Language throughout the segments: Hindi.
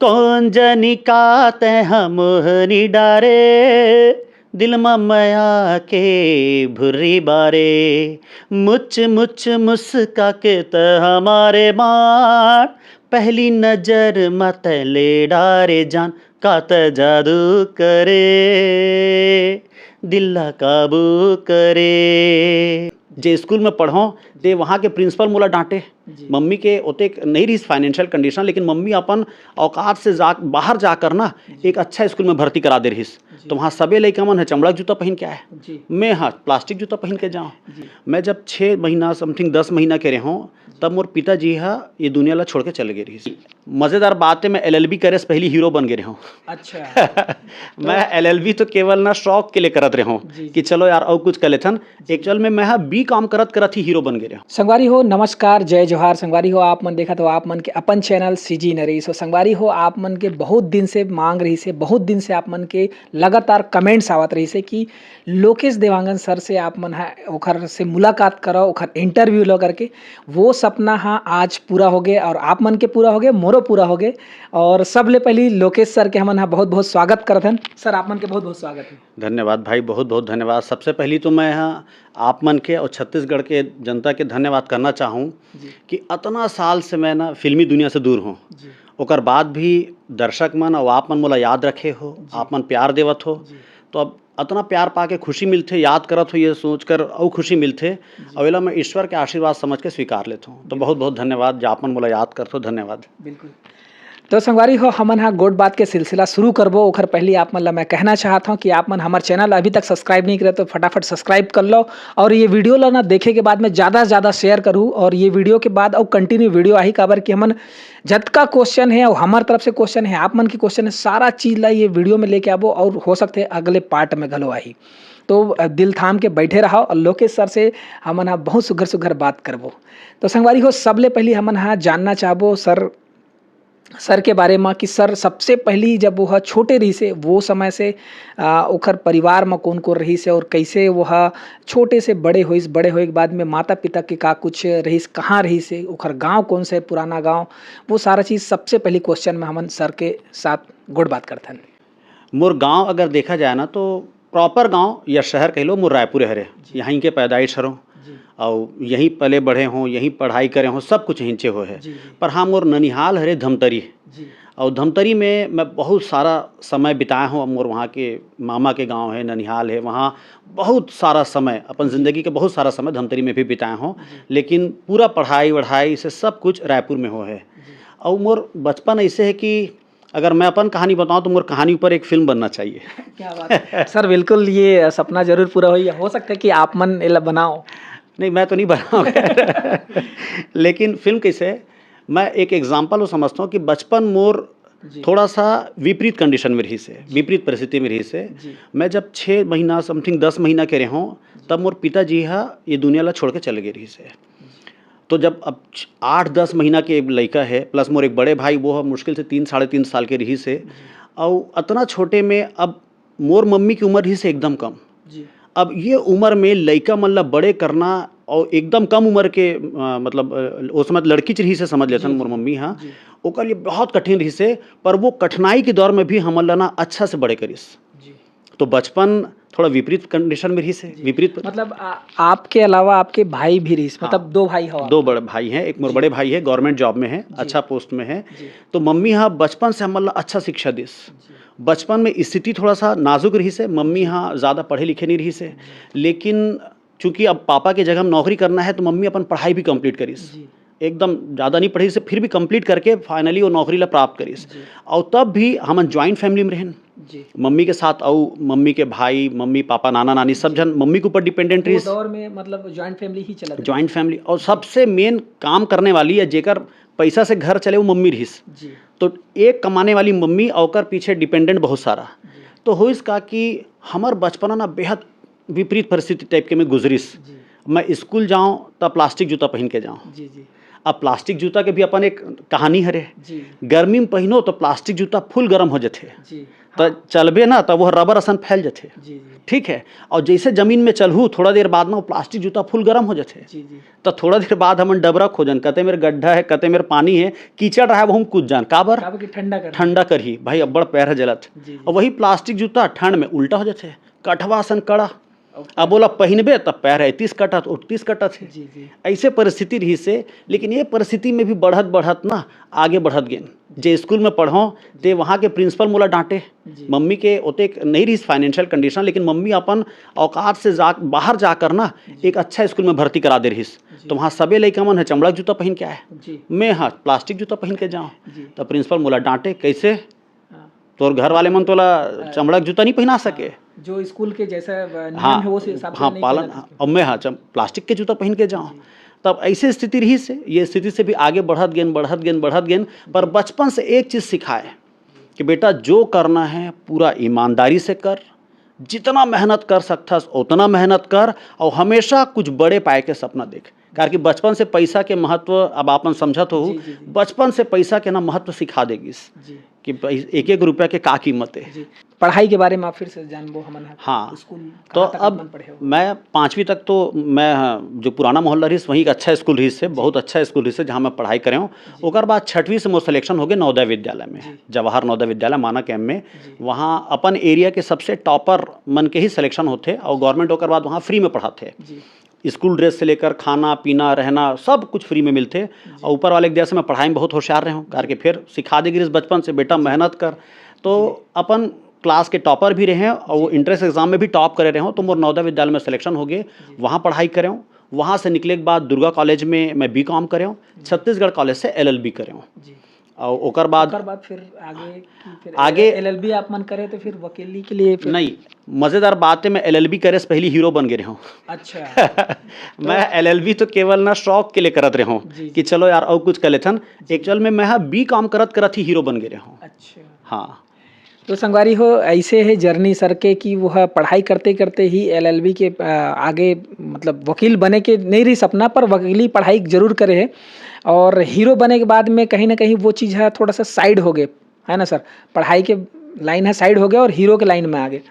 कौन जनी काते हम डारे दिल मया के भुर्री बारे मुच मुच मुस्का के त हमारे बाट पहली नजर मत ले डारे जान कात जादू करे दिल्ला काबू करे। जे स्कूल में पढ़ो ते वहाँ के प्रिंसिपल मोला डांटे, मम्मी के ओते नहीं रही फाइनेंशियल कंडीशन, लेकिन मम्मी अपन औकात से बाहर जाकर ना एक अच्छा स्कूल में भर्ती करा दे रहीस। तो वहाँ सबे लड़का मन है चमड़ा जूता पहन के आए, मैं हाँ प्लास्टिक जूता पहन के जाऊँ। मैं जब 6 महीना समथिंग 10 महीना के रहूँ तब मोर पिताजी हा ये दुनिया ला छोड़ के चले गए रही। मज़ेदार बात है, मैं LLB करे से पहली हीरो बन गए रहूँ। अच्छा मैं LLB तो केवल ना शौक के लिए करत रहूँ कि चलो यार और कुछ कर लेथन, एक्चुअल में मैं हाँ बी काम करत ही हीरो बन गए रहूँ। संगवारी हो नमस्कार, जय जोहार। संगवारी हो आप मन देखा तो आप मन के अपन चैनल CG नरेश हो। संगवारी हो आप मन के बहुत दिन से मांग रही से, बहुत दिन से आप मन के लगातार कमेंट्स आवत रही से कि लोकेश देवांगन सर से आप मन ओखर से मुलाकात करो, ओखर इंटरव्यू लो करके। वो सपना हाँ आज पूरा हो गए और आप मन के पूरा हो गए, मोरो पूरा हो गए। और सबले पहली लोकेश सर के हमन बहुत बहुत स्वागत करथन। सर आप मन के बहुत बहुत स्वागत है। धन्यवाद भाई, बहुत बहुत धन्यवाद। सबसे पहली तो मैं यहाँ आप मन के और छत्तीसगढ़ के जनता के धन्यवाद करना चाहूँ कि इतना साल से मैं ना फिल्मी दुनिया से दूर हूँ, ओकर बाद भी दर्शक मन और आप मन मोला याद रखे हो, आप मन प्यार देवत हो। तो अब इतना प्यार पाके खुशी मिलते, याद करत हो ये सोचकर और खुशी मिलते, और एला मैं ईश्वर के आशीर्वाद समझ के स्वीकार लेता हूँ। तो बहुत बहुत धन्यवाद, जो आप मन मोला याद करते हो, धन्यवाद। बिल्कुल। तो संगवारी हो हमन हाँ गोड बात के सिलसिला शुरू करबो। ओखर पहले आप मन ला मैं कहना चाहता हूँ कि आप मन हमारे चैनल अभी तक सब्सक्राइब नहीं करे तो फटाफट सब्सक्राइब कर लो, और ये वीडियो ला ना देखे के बाद में ज़्यादा से ज़्यादा शेयर करूँ। और ये वीडियो के बाद और कंटिन्यू वीडियो आई काबर कि हमन जतका क्वेश्चन है और हमारे तरफ से क्वेश्चन है, आप मन की क्वेश्चन है, सारा चीज़ ला ये वीडियो में लेके आबो और हो सकते है अगले पार्ट में घलो आई। तो दिल थाम के बैठे रहो और लोकेश सर से हमन हाँ बहुत सुघर सुघर बात करबो। तो संगवारी हो सबले पहले हमन हाँ जानना चाहबो सर के बारे में कि सर सबसे पहली जब वह छोटे रही से वो समय से ओखर परिवार में कौन कौन रही से और कैसे वह छोटे से बड़े होइस, बड़े होए के बाद में माता पिता के का कुछ रहीस, कहाँ रही से, ओखर गांव कौन से पुराना गांव, वो सारा चीज़ सबसे पहली क्वेश्चन में हमन सर के साथ गोड़ बात करते हैं। मोर गांव अगर देखा जाए ना तो प्रॉपर गांव या शहर कह लो मोर रायपुर हरे, यहीं के पैदाइश हरों और यहीं पले बढ़े हों, यहीं पढ़ाई करे हों, सब कुछ यहीं हो है। पर हाँ मोर ननिहाल हरे धमतरी, और धमतरी में मैं बहुत सारा समय बिताया हूँ। मोर वहाँ के मामा के गांव है, ननिहाल है, वहाँ बहुत सारा समय अपन ज़िंदगी के बहुत सारा समय धमतरी में भी बिताया हूँ। लेकिन पूरा पढ़ाई वढ़ाई से सब कुछ रायपुर में हो है। और मोर बचपन ऐसे है कि अगर मैं अपन कहानी बताऊं तो मोर कहानी ऊपर एक फिल्म बनना चाहिए। क्या बात है सर, बिल्कुल ये सपना जरूर पूरा हो सकता है कि आप मन एला बनाओ। नहीं मैं तो नहीं बनाऊंगा लेकिन फिल्म कैसे है, मैं एक एग्जांपल वो समझता हूँ कि बचपन मोर थोड़ा सा विपरीत कंडीशन में रही से, विपरीत परिस्थिति में रही से। मैं जब 6 महीना समथिंग 10 महीना के रहूँ तब मोर पिताजी हा ये दुनिया ला छोड़ के चले गए रही से। तो जब अब 8-10 महीना के एक लड़का है प्लस मोर एक बड़े भाई, वो मुश्किल से 3-3.5 साल के रही से, और इतना छोटे में अब मोर मम्मी की उम्र ही से एकदम कम। अब ये उम्र में लड़का मन ला बड़े करना और एकदम कम उम्र के मतलब उस समय लड़की रही से समझ लेते मोर मम्मी हाँ, ओकर लिए बहुत कठिन रही से। पर वो कठिनाई के दौर में भी हमन ला ना अच्छा से बड़े करिस। तो बचपन थोड़ा विपरीत कंडीशन में रही से, विपरीत मतलब आपके अलावा आपके भाई भी रही, मतलब 2 भाई हो? 2 बड़े भाई हैं, एक मोर बड़े भाई है गवर्नमेंट जॉब में है, अच्छा पोस्ट में है। तो मम्मी हाँ बचपन से हमन ला अच्छा शिक्षा दिस। बचपन में स्थिति थोड़ा सा नाजुक रही से, मम्मी हाँ ज़्यादा पढ़े लिखे नहीं रही से, लेकिन चूंकि अब पापा के जगह हम नौकरी करना है तो मम्मी अपन पढ़ाई भी कंप्लीट करीस, एकदम ज़्यादा नहीं पढ़ी से, फिर भी कंप्लीट करके फाइनली वो नौकरी ला प्राप्त करीस। और तब भी हम जॉइंट फैमिली में रहें मम्मी के साथ, और मम्मी के भाई, मम्मी पापा नाना नानी सब जन मम्मी के ऊपर डिपेंडेंट रही। दौर में मतलब जॉइंट फैमिली ही चला, जॉइंट फैमिली, और सबसे मेन काम करने वाली या जेकर पैसा से घर चले वो मम्मी रहीस। तो एक कमाने वाली मम्मी और पीछे डिपेंडेंट बहुत सारा। तो हो इसका कि हमार बचपना ना बेहद विपरीत परिस्थिति टाइप के में गुजरिस। मैं स्कूल जाऊँ तब प्लास्टिक जूता पहन के जाऊँ, अब प्लास्टिक जूता के भी अपन एक कहानी हरे, जी गर्मी में पहिनो तो प्लास्टिक जूता फुल गर्म हो जाते, जी तो चलबे ना तो वो रबर असन फैल जाते, जी जी ठीक है। और जैसे जमीन में चलहू थोड़ा देर बाद में वो प्लास्टिक जूता फुल गर्म हो जाते, जी जी तो थोड़ा देर बाद हमन डबरा खोजन, कते मेरे गड्ढा है, कते मेरे पानी है, कीचड़ रहा है, वो हम कूद जान, काबर काबर की ठंडा कर ठंडा करही भाई, अब्बड़ पैर है जलत। जी जी और वही प्लास्टिक जूता ठंड में उल्टा हो जाते, कठवा सन कड़ा, ओके। अब बोला पहनबे तब पैर है 30 कटत 38 कटत है, जी जी ऐसे परिस्थिति रही से। लेकिन ये परिस्थिति में भी बढ़त बढ़त ना आगे बढ़त गेन। जे स्कूल में पढ़ो ते वहाँ के प्रिंसिपल मोला डांटे, जी मम्मी के ओते नहीं रही फाइनेंशियल कंडीशन, लेकिन मम्मी अपन औकात से बाहर जाकर ना एक अच्छा स्कूल में भर्ती करा दे रहीस। तो वहाँ सबे लइका मन है चमड़ा जूता पहन के आए, जी मैं हाँ प्लास्टिक जूता पहन के जाऊँ। जी तो प्रिंसिपल मोला डांटे, कैसे हाँ, तोर घर वाले मन तोला चमड़ा जूता नहीं पहना सके। जो स्कूल के जैसा नियम हाँ है उस हिसाब से हाँ नहीं पालन, पहना अब मैं हाँ प्लास्टिक के जूता पहन के जाऊँ। तब ऐसे स्थिति रही से, ये स्थिति से भी आगे बढ़त गेन बढ़त गेन बढ़त गेन। पर बचपन से एक चीज़ सिखाए कि बेटा जो करना है पूरा ईमानदारी से कर, जितना मेहनत कर सकता उतना मेहनत कर, और हमेशा कुछ बड़े पाए के सपना देख। कारण कि बचपन से पैसा के महत्व अब आपन समझत हो, जी, जी, जी। बचपन से पैसा के ना महत्व सिखा देगी जी कि एक एक रुपया के का कीमत है। जी पढ़ाई के बारे में आप फिर से जानबो हमन है। हाँ, स्कूल तो कहाँ तक अब आपमन पढ़े हो? मैं 5वीं तक तो मैं जो पुराना मोहल्ला रही वहीं एक अच्छा स्कूल रही से, बहुत अच्छा स्कूल रही से जहाँ मैं पढ़ाई करे हूँ। ओकर बाद 6वीं से मोर सिलेक्शन हो गए नवोदय विद्यालय में, जवाहर नवोदय विद्यालय माना कैम्प में। वहाँ अपन एरिया के सबसे टॉपर मन के ही सिलेक्शन होते, और गवर्नमेंट ओकर बाद वहाँ फ्री में पढ़ाते। जी स्कूल ड्रेस से लेकर खाना पीना रहना सब कुछ फ्री में मिलते। और ऊपर वाले के दया से मैं पढ़ाई में बहुत होशियार रहा हूँ, करके फिर सिखा देगी इस बचपन से बेटा मेहनत कर। तो अपन क्लास के टॉपर भी रहे और वो इंट्रेंस एग्जाम में भी टॉप करे रहे हो। तो मोर नवोदय विद्यालय में सिलेक्शन हो गए, वहाँ पढ़ाई करे हूँ। वहाँ से निकले के बाद दुर्गा कॉलेज में मैं बीकॉम करे हूँ, छत्तीसगढ़ कॉलेज से LLB करे हूँ। जी और ओकर बाद फिर आगे फिर आगे LLB आप मन करे तो फिर वकीली के लिए फिर नहीं, मज़ेदार बात है मैं LLB करे से पहले हीरो बन गए हूँ। अच्छा मैं LLB तो केवल ना शौक के लिए करत रहे हूँ जी, कि चलो यार और कुछ कर लेथन। एक्चुअल में मैं हाँ बीकॉम करत ही हीरो बन गए हूँ। अच्छा हाँ, तो संगवारी हो ऐसे है जर्नी सर के कि वह पढ़ाई करते करते ही LLB के आगे मतलब वकील बने के नहीं रही सपना, पर वकीली पढ़ाई जरूर करे है। और हीरो बने के बाद में कहीं ना कहीं वो चीज़ है थोड़ा सा साइड हो गए, है ना सर? पढ़ाई के लाइन है साइड हो गया और हीरो के लाइन में आ गए।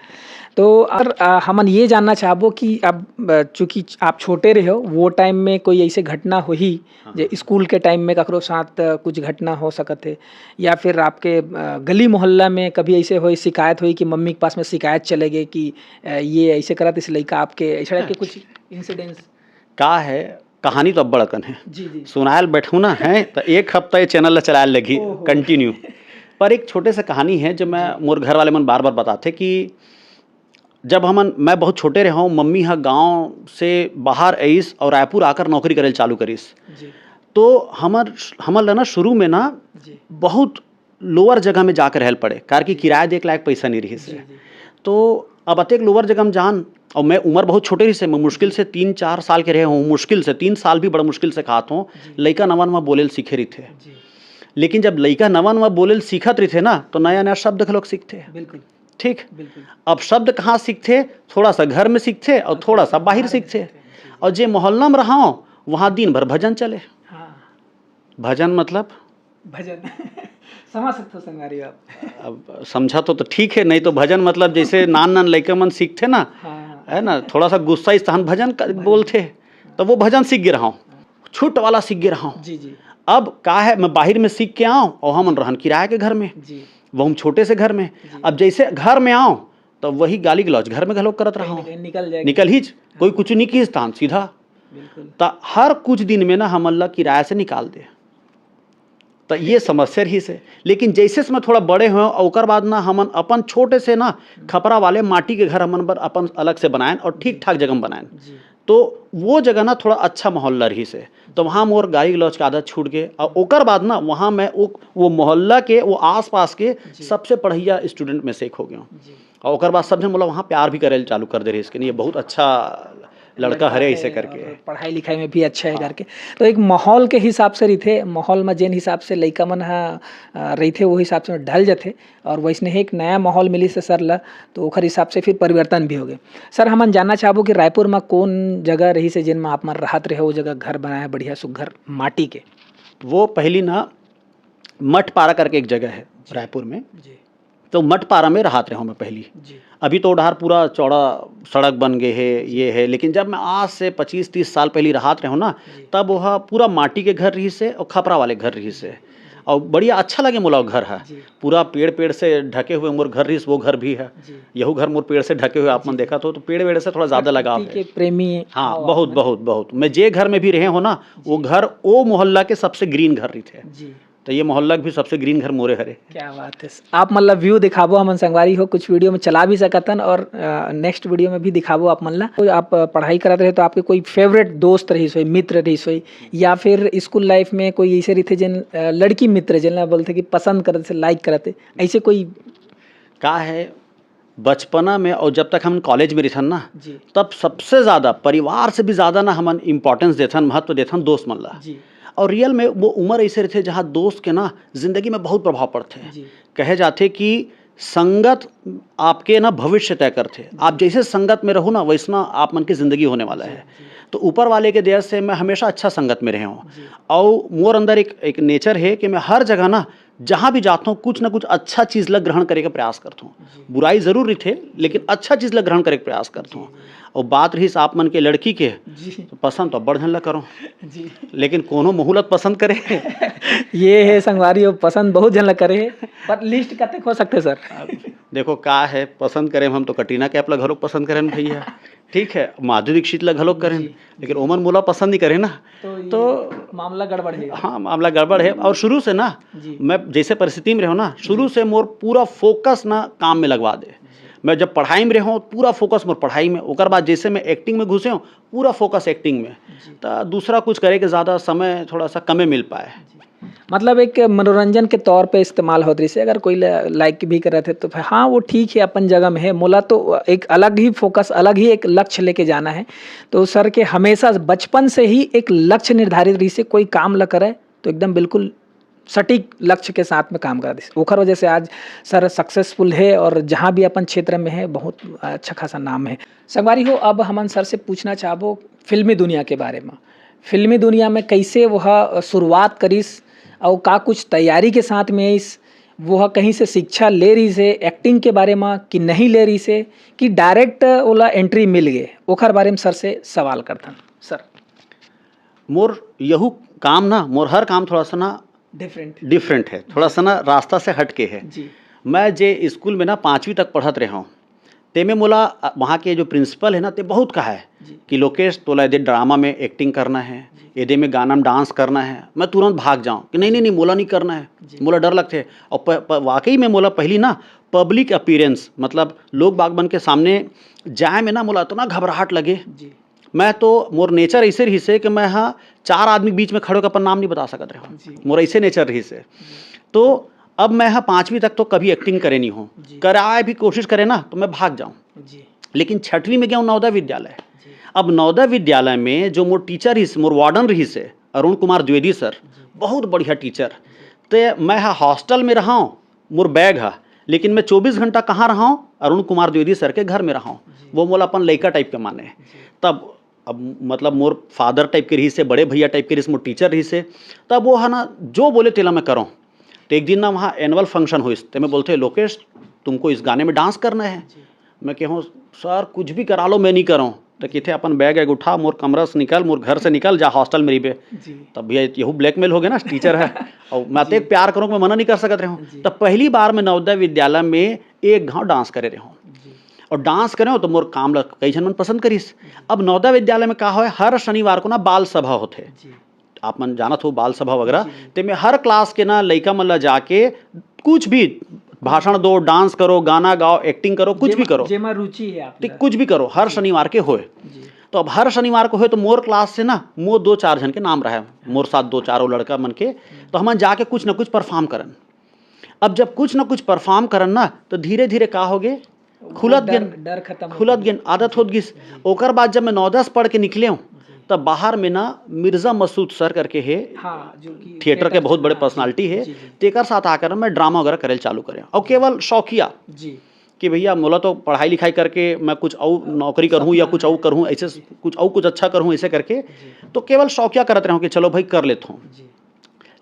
तो अगर हमन ये जानना चाहबो कि अब चूँकि आप छोटे रहे हो वो टाइम में कोई ऐसे घटना हुई जो स्कूल के टाइम में ककरो साथ कुछ घटना हो सकत है, या फिर आपके गली मोहल्ला में कभी ऐसे हुई शिकायत हुई कि मम्मी के पास में शिकायत चले गई कि ये ऐसे करत इस लड़का आपके ऐसा के कुछ इंसिडेंट्स? का है कहानी तो अब बड़कन है, जी जी सुनायल बैठू ना है तो एक हफ्ता ये चैनल चलाए लगी ओहो। कंटिन्यू। पर एक छोटे से कहानी है जो मैं मोर घर वाले मन बार बार बताते कि जब मैं बहुत छोटे रहा हूँ, मम्मी हाँ गांव से बाहर आईस और रायपुर आकर नौकरी करे चालू करीस। जी तो हमर ना शुरू में ना जी बहुत लोअर जगह में जाकर रहल पड़े, कार की किराया देख लायक पैसा नहीं रही से। जी तो अब अतेक लोअर जगह में जान, और मैं उम्र बहुत छोटे रही से, मैं मुश्किल से 3-4 साल के रहे हूँ, मुश्किल से 3 साल भी बड़ा मुश्किल से खात हूँ। लइका नवा नवा बोलेल सीखे रही थे, जी लेकिन जब लइका नवा नवा बोलेल सीखत रही थे ना तो नया नया शब्द लोग सीखते, बिल्कुल ठीक। बिल्कुल अब शब्द कहाँ सीखते, थोड़ा सा घर में सीखते और थोड़ा सा बाहर सीखते। और जे मोहल्ला में रहा हूँ वहाँ दिन भर भजन चले। हाँ भजन मतलब भजन समझ सकते हो संगारी आप। अब समझा तो ठीक है, नहीं तो भजन मतलब जैसे नान लड़के मन सीखते ना, हाँ है ना, थोड़ा सा गुस्सा इस तहन भजन बोलते, तो वो भजन सीख गए रहा हूँ, छूट वाला सीख गए रहा हूँ। जी जी अब का है मैं बाहर में सीख के आऊँ और हम रहन किराए के घर में, जी वो हम छोटे से घर में। अब जैसे घर में आऊँ तो वही गाली गलौज घर में घलोक करत रहा हूँ, कहीं निकल जाएगा। निकल ही कोई कुछ नहीं की स्थान सीधा। बिल्कुल तो हर कुछ दिन में ना हम अल्लाह किराए से निकाल दे, तो ये समस्या रही से। लेकिन जैसे से मैं थोड़ा बड़े हुए और ओकर बाद ना हमन अपन छोटे से ना खपरा वाले माटी के घर हमन पर अपन अलग से बनाएं और ठीक ठाक जगह में बनाएं, जी तो वो जगह ना थोड़ा अच्छा मोहल्ला रही से, तो वहाँ मोर गाली गलौज की आदत छूट गए। और ओकर बाद ना वहाँ मैं वो मोहल्ला के वो आस पास के सबसे पढ़िया स्टूडेंट में से एक हो गया हूँ। जी और ओकर बाद सब जन बोला वहाँ प्यार भी करे चालू कर दे रही इसके, नहीं ये बहुत अच्छा लड़का हरे ऐसे करके, और पढ़ाई लिखाई में भी अच्छा है करके। तो एक माहौल के हिसाब से रही थे, माहौल में जिन हिसाब से लइका मन रही थे वो हिसाब से ढल जाते, और वैसने ही एक नया माहौल मिली से सर ला, तो ओखर हिसाब से फिर परिवर्तन भी हो गए। सर हमन जानना चाहबो कि रायपुर में कौन जगह रही से जिन में आप मन राहत रहे वो जगह घर बनाए बढ़िया सुघर माटी के? वो पहली ना मठपारा करके एक जगह है रायपुर में, जी तो मठपारा में रहात रहा हूँ मैं पहली। जी अभी तो उधार पूरा चौड़ा सड़क बन गए है ये है, लेकिन जब मैं आज से 25-30 साल पहले रहात रहा हूँ ना, तब वह पूरा माटी के घर रही से और खपरा वाले घर रही से, और बढ़िया अच्छा लगे मोला वो घर है, जी पूरा पेड़ पेड़ से ढके हुए मोर घर रही, वो घर भी है, जी यहू घर मोर पेड़ से ढके हुए आप मन देखा तो पेड़ वेड़ से थोड़ा ज़्यादा लगाव प्रकृति है। के प्रेमी हाँ हो बहुत आप बहुत बहुत, मैं जे घर में भी रहे हो ना, वो घर वो मोहल्ला के सबसे ग्रीन घर रही थे, जी तो ये मोहल्ला भी सबसे ग्रीन घर मोरे हरे। क्या बात है। आप मतलब व्यू दिखाबो हमन संगवारी हो, कुछ वीडियो में चला भी सकतन और नेक्स्ट वीडियो में भी दिखाबो आप मन ला। तो आप पढ़ाई करत रहे तो आपके कोई फेवरेट दोस्त रही सोई, मित्र रही सोई, या फिर स्कूल लाइफ में कोई ऐसे रही जिन लड़की मित्र जिन बोलते कि पसंद करते से लाइक करते, ऐसे कोई? का है बचपना में और जब तक हम कॉलेज में रहन ना, जी तब सबसे ज़्यादा परिवार से भी ज़्यादा ना हमन इम्पोर्टेंस देथन, महत्व देथन दोस्त मन ला। जी और रियल में वो उम्र ऐसे रहते जहाँ दोस्त के ना जिंदगी में बहुत प्रभाव पड़ते हैं। जी कहे जाते कि संगत आपके ना भविष्य तय करते, आप जैसे संगत में रहो ना वैसना आप मन की जिंदगी होने वाला है। तो ऊपर वाले के दया से मैं हमेशा अच्छा संगत में रहे हूँ, और मोर अंदर एक नेचर है कि मैं हर जगह ना जहाँ भी जाता हूँ कुछ ना कुछ अच्छा चीज़ लग ग्रहण करे का प्रयास करता हूँ। बुराई जरूर रही थे लेकिन अच्छा चीज़ लग ग्रहण करे का प्रयास करता हूँ। और बात रही आप मन के लड़की के, जी तो पसंद तो बढ़ ला करो, जी लेकिन कोनो मोहलत पसंद करे। ये है संगवारी हो, पसंद बहुत जन ला करे है, पर लिस्ट कते हो सकते सर? देखो का है पसंद करें हम तो कटरीना कैफ ला घलोक पसंद करें भैया, ठीक है, माधुरी दीक्षित ला घलोक करें, लेकिन ओमन मोला पसंद नहीं करे ना, तो मामला गड़बड़ है। हाँ मामला गड़बड़ है। और शुरू से ना जी मैं जैसे परिस्थिति में रहो ना, शुरू से मोर पूरा फोकस ना काम में लगवा दे। मैं जब पढ़ाई में रहो पूरा फोकस मोर पढ़ाई में, ओकर बाद जैसे मैं एक्टिंग में घुसे हूँ पूरा फोकस एक्टिंग में, तो दूसरा कुछ करे के ज़्यादा समय थोड़ा सा कमे मिल पाए। मतलब एक मनोरंजन के तौर पे इस्तेमाल होत रही से, अगर कोई लाइक भी कर रहे थे तो फिर हाँ वो ठीक है, अपन जगह में है। मोला तो एक अलग ही फोकस, अलग ही एक लक्ष्य लेके जाना है। तो सर के हमेशा बचपन से ही एक लक्ष्य निर्धारित रही से, कोई काम ल करे तो एकदम बिल्कुल सटीक लक्ष्य के साथ में काम कर दी, ओखर वजह से आज सर सक्सेसफुल है और जहाँ भी अपन क्षेत्र में है बहुत अच्छा खासा नाम है। संगवारी हो, अब हमन सर से पूछना चाहबो फिल्मी दुनिया के बारे में। फिल्मी दुनिया में कैसे वह शुरुआत करीस और का कुछ तैयारी के साथ में इस वह कहीं से शिक्षा ले रही से एक्टिंग के बारे में कि नहीं ले रही से, कि डायरेक्ट ओला एंट्री मिल गए, ओखर बारे में सर से सवाल करता सर। मोर यहू काम ना, मोर हर काम थोड़ा सा ना डिफरेंट है, थोड़ा सा ना रास्ता से हट के है। जी मैं जे स्कूल में ना 5वीं तक पढ़त रहा हूँ, ते में मोला वहाँ के जो प्रिंसिपल है ना ते बहुत कहा है कि लोकेश तोला यदि ड्रामा में एक्टिंग करना है, यदि में गाना में डांस करना है, मैं तुरंत भाग जाऊँ कि नहीं नहीं नहीं मोला नहीं करना है, मोला डर लगते है। और वाकई में मोला पहली ना पब्लिक अपीयरेंस, मतलब लोग बागबन के सामने जाए में ना मोला इतना घबराहट लगे। मैं तो मोर नेचर ऐसे रही से कि मैं हाँ 4 आदमी के बीच में खड़े होकर अपन नाम नहीं बता सकत रहा, मोर ऐसे नेचर रही से। तो अब मैं हाँ 5वीं तक तो कभी एक्टिंग करे नहीं हूँ, कराए भी कोशिश करे ना तो मैं भाग जाऊँ। लेकिन 6वीं में गया हूँ नवोदय विद्यालय। अब नवोदय विद्यालय में जो मोर टीचर ही मोर वार्डन रही से अरुण कुमार द्विवेदी सर, बहुत बढ़िया टीचर। तो मैं हाँ हॉस्टल में रहा हूँ, मोर बैग है, लेकिन मैं 24 घंटा कहाँ रहा हूँ, अरुण कुमार द्विवेदी सर के घर में रहा हूँ। वो मोला अपन लड़का टाइप के माने। तब अब मतलब मोर फादर टाइप के रही से, बड़े भैया टाइप के रही से, मोर टीचर रही से। तब वो है ना जो बोले तेला मैं करूँ। तो एक दिन ना वहाँ एनुअल फंक्शन हुई, तो मैं बोलते लोकेश तुमको इस गाने में डांस करना है। मैं कहूँ सर कुछ भी करा लो मैं नहीं करूँ। तो कहते अपन बैग वैग उठा, मोर कमरा से निकल, मोर घर से निकल जा हॉस्टल में रही। तब भैया यहू ब्लैकमेल हो गया ना, टीचर है और मैं तो एक प्यार करूँ मैं मना नहीं कर सकते रहूँ। तब पहली बार मैं नवोदय विद्यालय में 1 घाव डांस करे रहूँ, और डांस करें तो मोर काम लग कई जन मन पसंद करीस। अब नवोदय विद्यालय में का हो, हर शनिवार को ना बाल सभा होते, आप मन जानत हो बाल सभा वगैरह। ते में हर क्लास के ना लइका मन ला जाके कुछ भी भाषण दो, डांस करो, गाना गाओ, एक्टिंग करो, कुछ भी करो, जेमा रुचि है आप, कुछ भी करो, हर शनिवार के होए। तो अब हर शनिवार को होए तो मोर क्लास से ना मोर 2-4 जन के नाम रहे, मोर साथ 2-4 लड़का मन के, तो हम जाके कुछ ना कुछ परफॉर्म करन। अब जब कुछ ना कुछ परफॉर्म करन ना तो धीरे धीरे का हो गए, खुलत गेन आदत होत गिस। ओकर बाद जब मैं 9-10 पढ़ के निकले हूँ तब बाहर में ना मिर्जा मसूद सर करके है, थिएटर के बहुत बड़े पर्सनालिटी है, तेकर साथ आकर मैं ड्रामा वगैरह करे चालू करें। और केवल शौकिया कि भैया मोला तो पढ़ाई लिखाई करके मैं कुछ और नौकरी करूँ या कुछ और करूँ, ऐसे कुछ अच्छा करूँ, ऐसे करके तो केवल शौकिया करते रहूँ कि चलो भाई कर लेता हूँ।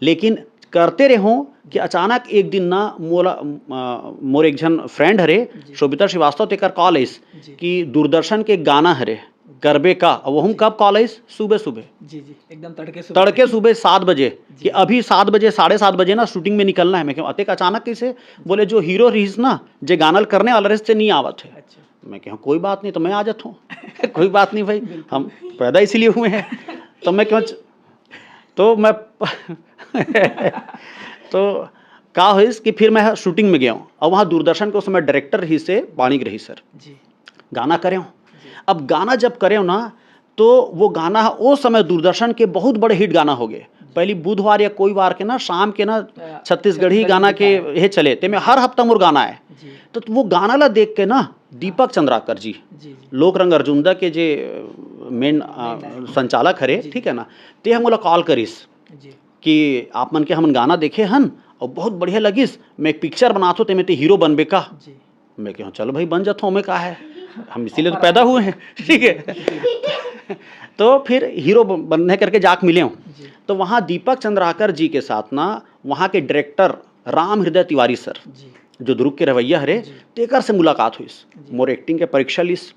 लेकिन करते रहो कि अचानक एक दिन ना मोर एक जन फ्रेंड हरे शोभिता श्रीवास्तव तेकर कॉल आइस कि दूरदर्शन के गाना हरे करबे का, वो हम कब कॉल आइस सुबह सुबह जी एकदम तड़के सुबह 7 बजे कि अभी 7 बजे 7:30 बजे ना शूटिंग में निकलना है। मैं क्यों अतेक अचानक कैसे, बोले जो हीरो रहीस ना जे गानल करने वाला रहीस से नहीं आवत है। अच्छा। मैं क्यों कोई बात नहीं, तो मैं आ जाता हूँ कोई बात नहीं भाई, हम पैदा इसीलिए हुए हैं। तो मैं क्यों तो मैं तो का हुईस कि फिर मैं शूटिंग में गया हूँ और वहाँ दूरदर्शन के उस समय डायरेक्टर रही से पानी रही सर जी गाना करे हूँ। अब गाना जब करे हो ना तो वो गाना उस समय दूरदर्शन के बहुत बड़े हिट गाना हो गए। पहली बुधवार या कोई वार के ना शाम के ना छत्तीसगढ़ी गाना के ये चले ते में हर हफ्ता मोर गाना है। तो वो गाना ला देख के ना दीपक चंद्राकर जी लोक रंग अर्जुनदा के जे मेन संचालक हरे, ठीक है ना, ते हम मोला कॉल करिस कि आप मन के हमन गाना देखे हन और बहुत बढ़िया लगिस, मैं एक पिक्चर बनात हो ते में ते हीरो बनबे का। मैं कहूँ चलो भाई बन जाता हूँ, मैं कहा है हम इसीलिए तो पैदा हुए हैं, ठीक है। तो फिर हीरो बनने करके जाके मिले हूँ। तो वहाँ दीपक चंद्राकर जी के साथ ना वहाँ के डायरेक्टर राम हृदय तिवारी सर जो दुर्ग के रवैया हरे तेकर से मुलाकात हुई। मोर एक्टिंग के परीक्षा लिस,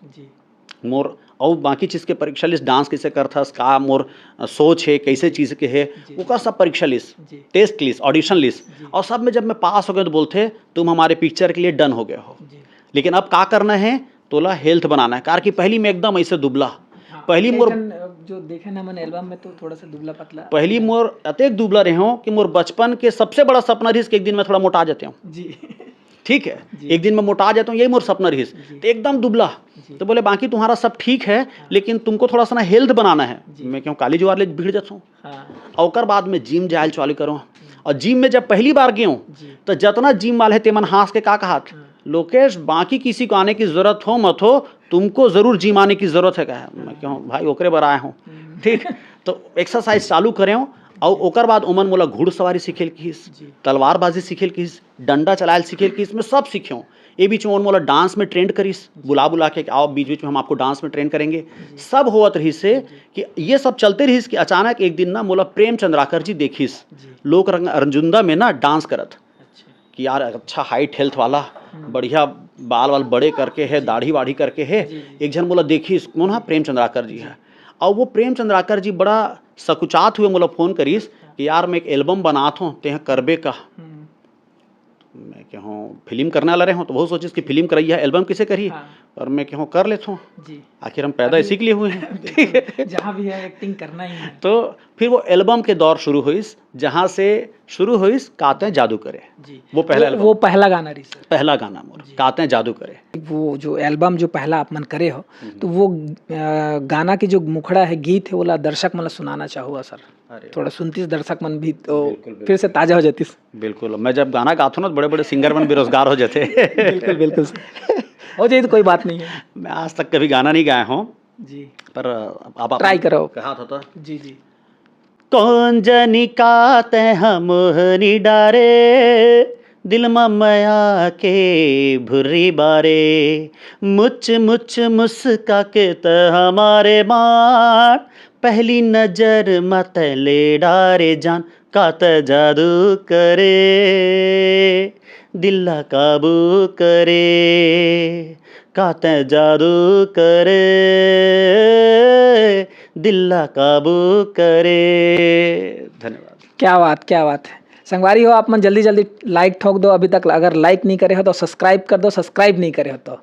मोर और बाकी चीज़ के परीक्षा लिस्ट, डांस कैसे करता का मोर सोच है कैसे चीज़ के है वो सब परीक्षा list, test list, audition list, और सब में जब मैं पास हो गया तो बोलते तुम हमारे पिक्चर के लिए डन हो गए हो। लेकिन अब क्या करना है, तोला हेल्थ बनाना है, कार कि पहली में एकदम ऐसे दुबला, पहली मोर जो देखे ना मन एल्बम में तो थोड़ा सा दुबला पतला, पहली मोर अतेक दुबला रहे हो कि मोर बचपन के सबसे बड़ा सपना रही कि एक दिन मैं थोड़ा मोटा जाते हूँ जी ठीक है, एक दिन मैं मोटा जाता हूँ, यही मोर सपना रही। तो एकदम दुबला, तो बोले बाकी तुम्हारा सब ठीक है लेकिन तुमको थोड़ा सा ना हेल्थ बनाना है। मैं क्यों काली ज्वार ले भीड़ जाता हूँ और बाद में जिम जायल चालू करूँ। और जिम में जब पहली बार गया हूँ तो जितना जिम वाले ते मन हंस के का कहा लोकेश बाकी किसी को आने की जरूरत हो मत हो, तुमको जरूर जिम आने की जरूरत है। कहा मैं क्यों भाई ओकरे बार आया हूँ, ठीक। तो एक्सरसाइज चालू करे हूँ और ओकर बाद उमन मोला घुड़सवारी सीखेल किस, तलवारबाजी सीखेल किस, डंडा चलायल सीखेल किस, मैं सब सीखे हूँ। ये बीच में उन मोला डांस में ट्रेंड करिस, बुला के आओ बीच बीच में हम आपको डांस में ट्रेंड करेंगे। सब होवत रही से कि ये सब चलते रहीस कि अचानक एक दिन ना मोला प्रेम चंद्राकर जी देखिस लोक रंग अर्जुनदा में ना डांस करत कि यार अच्छा हाइट हेल्थ वाला, बढ़िया बाल वाल बड़े करके है, दाढ़ी वाढ़ी करके है। एक जन मोला देखिस कौन है, प्रेम चंद्राकर जी है। और वो प्रेम चंद्राकर जी बड़ा सकुचात हुए मोला फोन करिस कि यार मैं एक एल्बम बनात हूँ ते करबे का। मैं कहूँ फिल्म करने वाला रहे हूँ तो बहुत सोचिस कि फिल्म कराई है, एल्बम किसे करी, और मैं कहूँ कर लेता हूँ, आखिर हम पैदा इसी के लिए हुए हैं जहाँ भी है एक्टिंग करना ही है। तो फिर वो एल्बम के दौर शुरू हुई, जहाँ से शुरू हुई काते हैं जादू करे। वो पहला वो पहला गाना रही सर, पहला गाना मोर काते हैं जादू करे। वो जो एल्बम जो पहला आप मन करे हो तो वो गाना की जो मुखड़ा है, गीत है, वो दर्शक मतलब सुनाना चाहूँगा सर, थोड़ा सुनतीस दर्शक मन भी तो फिर से ताजा हो जातीस। बिल्कुल, मैं जब गाना गाता हूँ ना बड़े बड़े सिंगर मन बेरोजगार हो जाते बिल्कुल बिल्कुल हो जाए तो कोई बात नहीं है। मैं आज तक कभी गाना नहीं गाया हूँ जी, पर आप ट्राई करो। कहा था जी जी। कौन जनी काते हम हनी डारे, दिल मया के भुरी बारे, मुच मुच मुस्का के त हमारे मान, पहली नजर मत ले डारे जान, कात जादू करे दिल्ला काबू करे, कात जादू करे दिल्ला काबू करे। धन्यवाद। क्या बात है संगवारी हो, आप मन जल्दी जल्दी लाइक ठोक दो। अभी तक अगर लाइक नहीं करे हो तो सब्सक्राइब कर दो, सब्सक्राइब नहीं करे हो तो